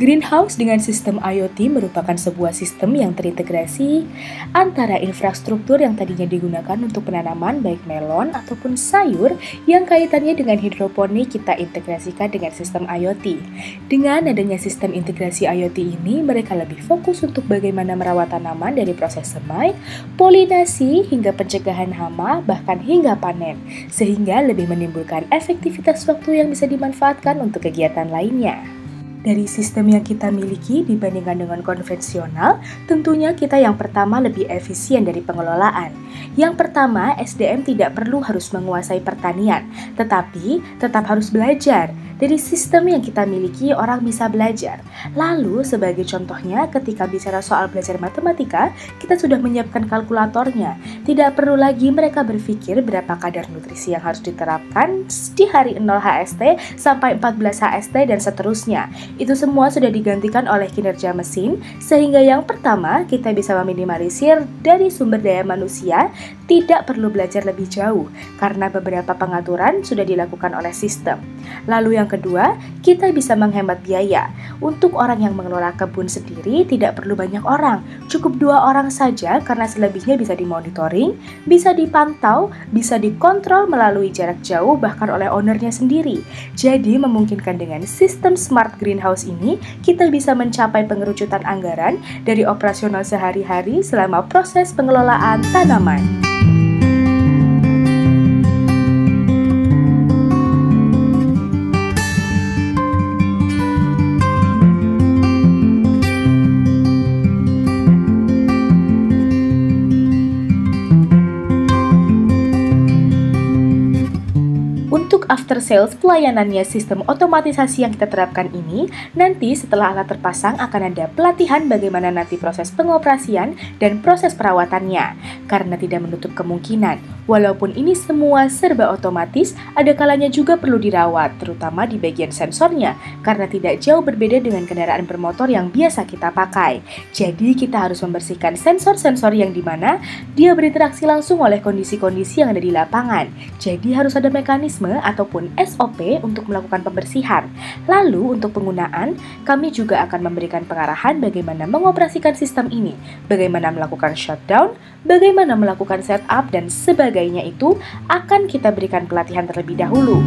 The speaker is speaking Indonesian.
Greenhouse dengan sistem IoT merupakan sebuah sistem yang terintegrasi antara infrastruktur yang tadinya digunakan untuk penanaman baik melon ataupun sayur yang kaitannya dengan hidroponik kita integrasikan dengan sistem IoT. Dengan adanya sistem integrasi IoT ini, mereka lebih fokus untuk bagaimana merawat tanaman dari proses semai, polinasi, hingga pencegahan hama, bahkan hingga panen, sehingga lebih menimbulkan efektivitas waktu yang bisa dimanfaatkan untuk kegiatan lainnya. Dari sistem yang kita miliki dibandingkan dengan konvensional, tentunya kita yang pertama lebih efisien dari pengelolaan. Yang pertama, SDM tidak perlu harus menguasai pertanian, tetapi tetap harus belajar. Dari sistem yang kita miliki, orang bisa belajar. Lalu, sebagai contohnya, ketika bicara soal belajar matematika, kita sudah menyiapkan kalkulatornya. Tidak perlu lagi mereka berpikir berapa kadar nutrisi yang harus diterapkan di hari 0 HST sampai 14 HST dan seterusnya. Itu semua sudah digantikan oleh kinerja mesin, sehingga yang pertama, kita bisa meminimalisir dari sumber daya manusia, tidak perlu belajar lebih jauh, karena beberapa pengaturan sudah dilakukan oleh sistem. Lalu yang kedua, kita bisa menghemat biaya. Untuk orang yang mengelola kebun sendiri tidak perlu banyak orang, cukup 2 orang saja karena selebihnya bisa dimonitoring, bisa dipantau, bisa dikontrol melalui jarak jauh bahkan oleh ownernya sendiri. Jadi memungkinkan dengan sistem smart greenhouse ini, kita bisa mencapai pengerucutan anggaran dari operasional sehari-hari selama proses pengelolaan tanaman. Untuk after sales pelayanannya sistem otomatisasi yang kita terapkan ini, nanti setelah alat terpasang akan ada pelatihan bagaimana nanti proses pengoperasian dan proses perawatannya. Karena tidak menutup kemungkinan, walaupun ini semua serba otomatis, ada kalanya juga perlu dirawat, terutama di bagian sensornya, karena tidak jauh berbeda dengan kendaraan bermotor yang biasa kita pakai. Jadi kita harus membersihkan sensor-sensor yang dimana dia berinteraksi langsung oleh kondisi-kondisi yang ada di lapangan. Jadi harus ada mekanisme ataupun SOP untuk melakukan pembersihan. Lalu untuk penggunaan, kami juga akan memberikan pengarahan bagaimana mengoperasikan sistem ini, bagaimana melakukan shutdown, bagaimana melakukan setup dan sebagainya itu akan kita berikan pelatihan terlebih dahulu.